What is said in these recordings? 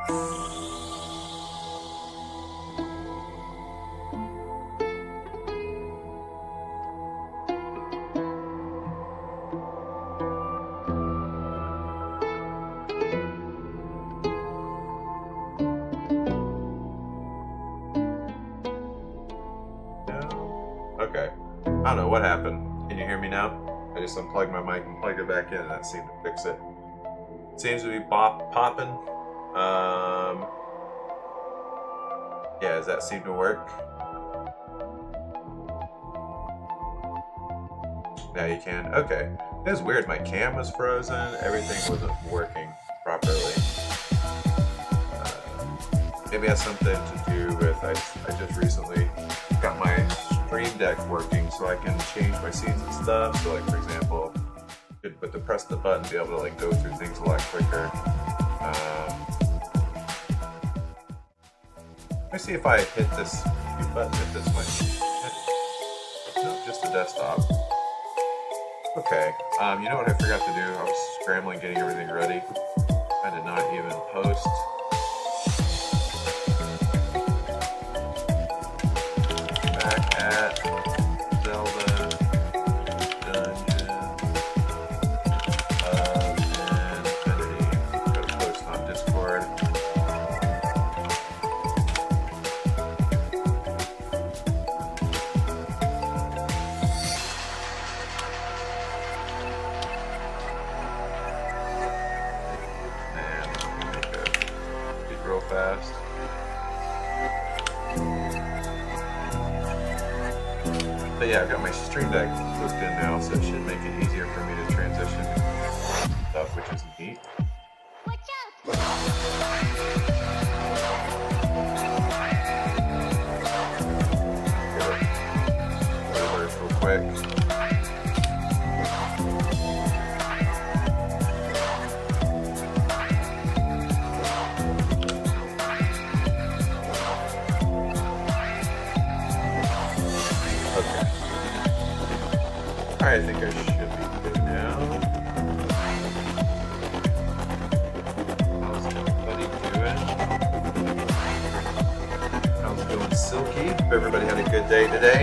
Okay. I don't know what happened. Can you hear me now? I just unplugged my mic and plugged it back in and that seemed to fix it. Seems to be popping. Yeah, does that seem to work? Now you can. Okay. It was weird. My cam was frozen. Everything wasn't working properly. Maybe it has something to do with I just recently got my Stream Deck working, so I can change my scenes and stuff. So, like for example, but to press the button, be able to like go through things a lot quicker. Let me see if I hit this button. If this might. No, just the desktop. Okay. You know what I forgot to do? I was scrambling, getting everything ready. I did not even post. Back at Zelda Dungeon of Infinity. Go to post on Discord. And let me make it real fast. But yeah, I've got my Stream Deck hooked in now, so it should make it easier for me to transition stuff, which is neat. Watch out! Alerts real quick. Okay. Alright, I think I should be good now. How's everybody doing? How's it going, Silky? Hope everybody had a good day today.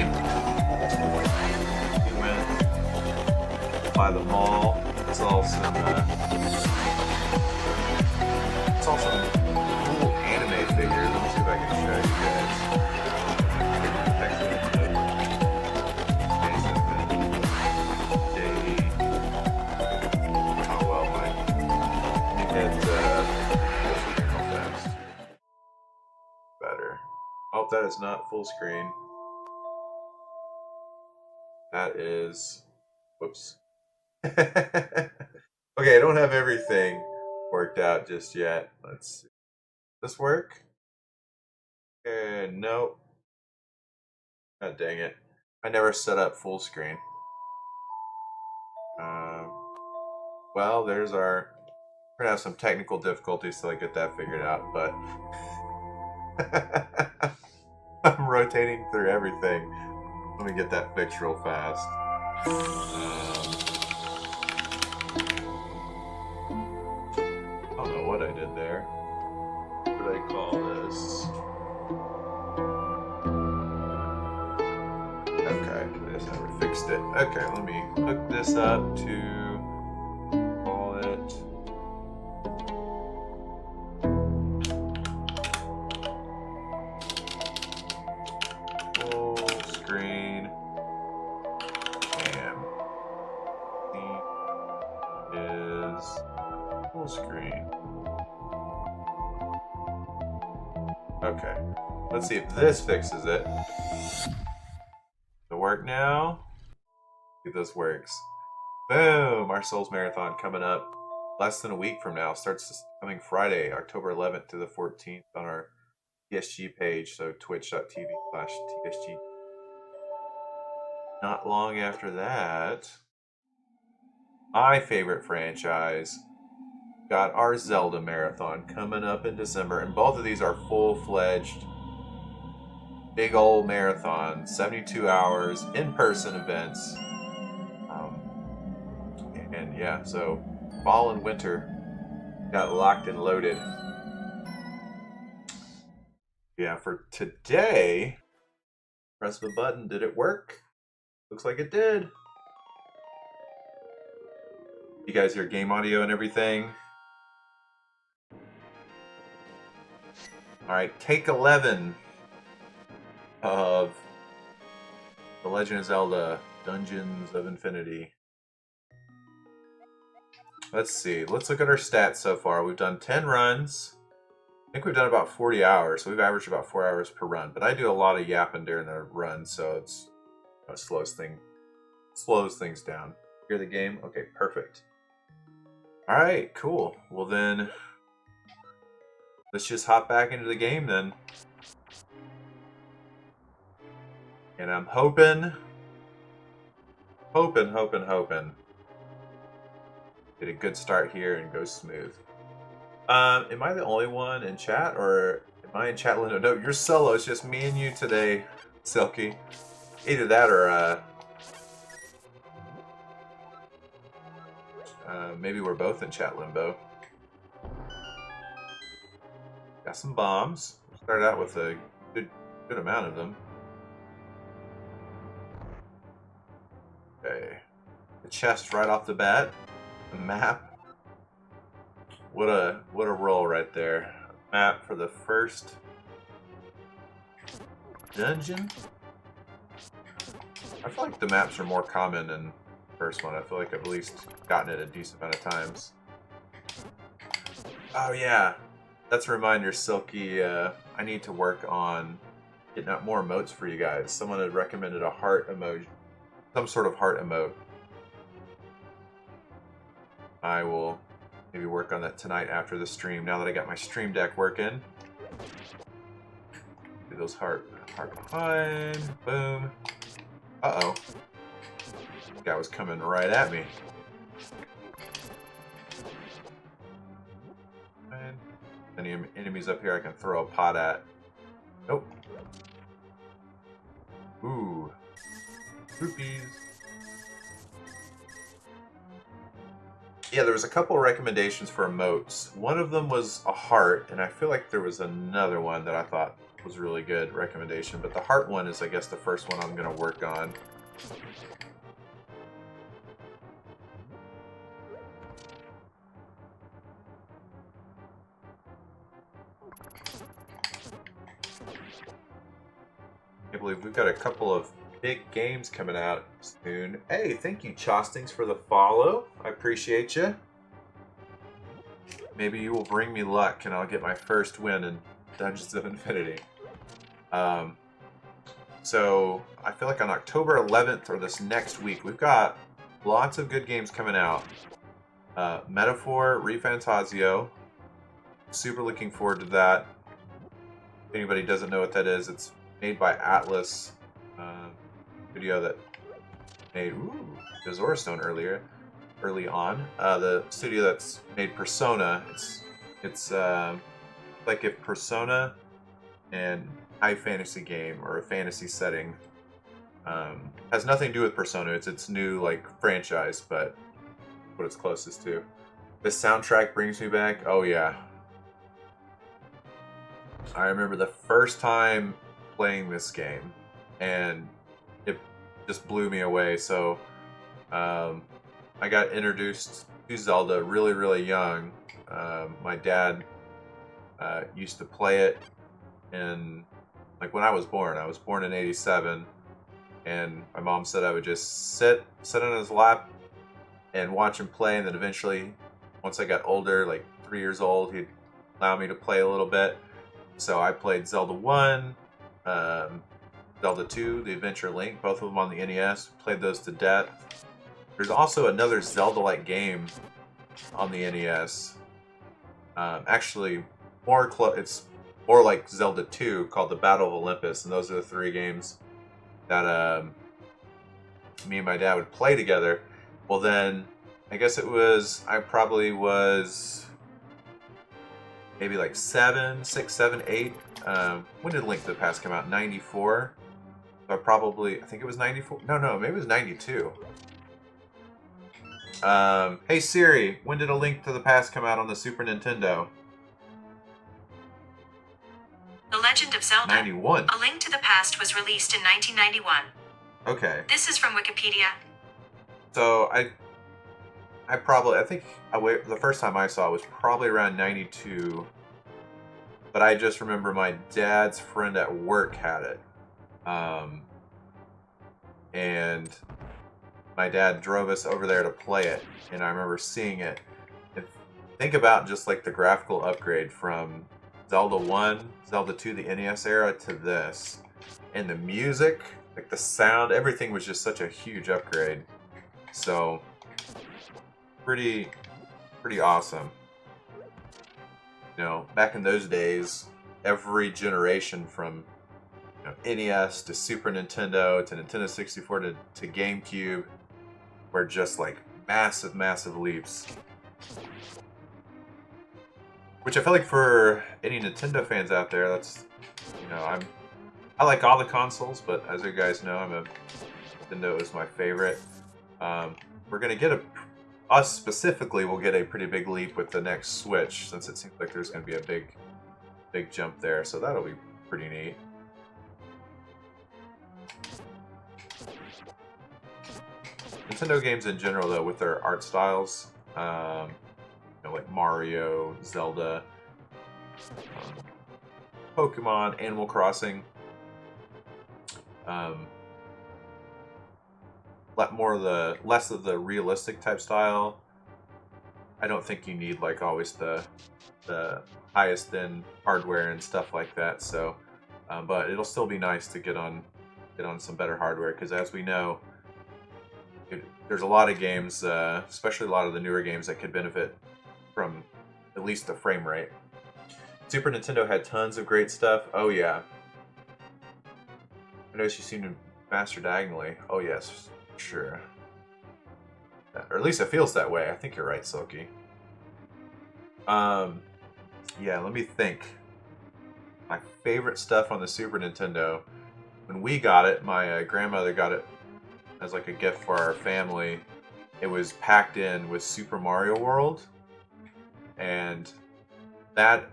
We went by the mall. It's all some cool anime figures. Let me see if I can show you guys. Better. Oh, that is not full screen. That is. Whoops. Okay, I don't have everything worked out just yet. Let's see. Does this work? No. God dang it. I never set up full screen. Well, there's our. We're gonna have some technical difficulties till I get that figured out, but I'm rotating through everything. Let me get that fixed real fast. I don't know what I did there. What do I call this? Okay, I just never fixed it. Okay, let me hook this up to call it. Full screen. Cam. Is full screen. Okay, let's see if this fixes it. To work now. See if this works. Boom! Our Souls Marathon coming up less than a week from now. Starts this coming Friday, October 11th to the 14th on our TSG page, so twitch.tv/TSG. Not long after that, my favorite franchise got our Zelda Marathon coming up in December, and both of these are full-fledged big old marathons, 72 hours, in-person events. And yeah, so fall and winter got locked and loaded. Yeah, for today, press the button. Did it work? Looks like it did. You guys hear game audio and everything? Alright, take 11 of The Legend of Zelda Dungeons of Infinity. Let's see. Let's look at our stats so far. We've done 10 runs. I think we've done about 40 hours, so we've averaged about 4 hours per run. But I do a lot of yapping during the run, so it slows things down. Hear the game? Okay, perfect. Alright, cool. Well then, let's just hop back into the game then. And I'm hoping. Get a good start here and go smooth. Am I the only one in chat, or am I in chat window? No, you're solo. It's just me and you today, Silky. Either that or maybe we're both in chat limbo. Got some bombs. Started out with a good amount of them. Okay. The chest right off the bat. The map. What a roll right there. Map for the first dungeon. I feel like the maps are more common than the first one. I feel like I've at least gotten it a decent amount of times. Oh yeah, that's a reminder, Silky. I need to work on getting out more emotes for you guys. Someone had recommended a heart emoji, some sort of heart emote. I will maybe work on that tonight after the stream. Now that I got my stream deck working, do those heart behind. Boom. Uh-oh. That guy was coming right at me. And any enemies up here I can throw a pot at? Nope. Ooh. Rupees. Yeah, there was a couple of recommendations for emotes. One of them was a heart, and I feel like there was another one that I thought was a really good recommendation, but the heart one is, I guess, the first one I'm going to work on. I believe we've got a couple of big games coming out soon. Hey, thank you, Chostings, for the follow. I appreciate you. Maybe you will bring me luck and I'll get my first win in Dungeons of Infinity. So I feel like on October 11th or this next week, we've got lots of good games coming out. Metaphor ReFantazio. Super looking forward to that. If anybody doesn't know what that is, it's made by Atlas. Video that made Azora Stone early on. The studio that's made Persona. It's like if Persona and high fantasy game or a fantasy setting has nothing to do with Persona. It's its new like franchise, but what it's closest to. The soundtrack brings me back. Oh yeah. I remember the first time playing this game, and it just blew me away. So I got introduced to Zelda really, really young. My dad used to play it in, like, when I was born. I was born in '87, and my mom said I would just sit on his lap and watch him play, and then eventually, once I got older, like 3 years old, he'd allow me to play a little bit. So I played Zelda 1, Zelda 2, The Adventure Link, both of them on the NES. Played those to death. There's also another Zelda-like game on the NES. Actually, it's more like Zelda 2, called The Battle of Olympus, and those are the 3 games that me and my dad would play together. Well then, I guess I probably was maybe like 6, 7, 8. When did Link to the Past come out? 94? So I think it was 94. No, maybe it was 92. Hey Siri, when did A Link to the Past come out on the Super Nintendo? The Legend of Zelda: 91. A Link to the Past was released in 1991. Okay. This is from Wikipedia. So I think the first time I saw it was probably around 92. But I just remember my dad's friend at work had it. And my dad drove us over there to play it, and I remember seeing it. And think about just like the graphical upgrade from Zelda 1, Zelda 2, the NES era, to this. And the music, like the sound, everything was just such a huge upgrade. So, pretty awesome. You know, back in those days, every generation from NES to Super Nintendo to Nintendo 64 to GameCube were just like massive leaps. Which I feel like for any Nintendo fans out there, that's, I like all the consoles, but as you guys know, Nintendo is my favorite. We're gonna get us specifically will get a pretty big leap with the next Switch, since it seems like there's gonna be a big jump there, so that'll be pretty neat. Nintendo games in general, though, with their art styles, like Mario, Zelda, Pokemon, Animal Crossing, less of the realistic type style. I don't think you need like always the highest end hardware and stuff like that. So, but it'll still be nice to get on some better hardware, because as we know, there's a lot of games, especially a lot of the newer games, that could benefit from at least the frame rate. Super Nintendo had tons of great stuff. Oh yeah. I noticed you seem to master diagonally. Oh yes, sure. Or at least it feels that way. I think you're right, Silky. Yeah, let me think. My favorite stuff on the Super Nintendo. When we got it, my grandmother got it as like a gift for our family. It was packed in with Super Mario World, and that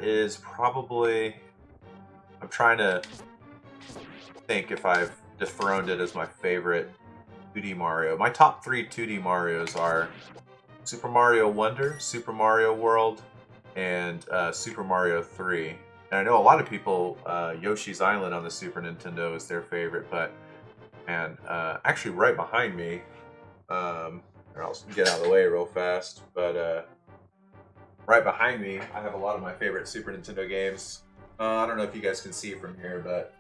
is probably, I'm trying to think if I've dethroned it as my favorite 2D Mario. My top 3 2D Marios are Super Mario Wonder, Super Mario World, and Super Mario 3. And I know a lot of people, Yoshi's Island on the Super Nintendo is their favorite, but man, actually right behind me, or I'll get out of the way real fast, but right behind me, I have a lot of my favorite Super Nintendo games. I don't know if you guys can see from here, but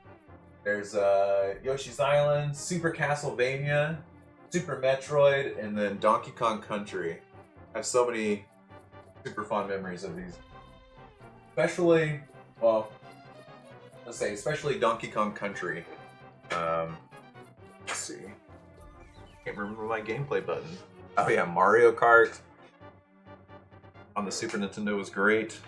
there's Yoshi's Island, Super Castlevania, Super Metroid, and then Donkey Kong Country. I have so many super fond memories of these. Especially Donkey Kong Country. Let's see. Can't remember my gameplay button. Oh yeah, Mario Kart on the Super Nintendo was great.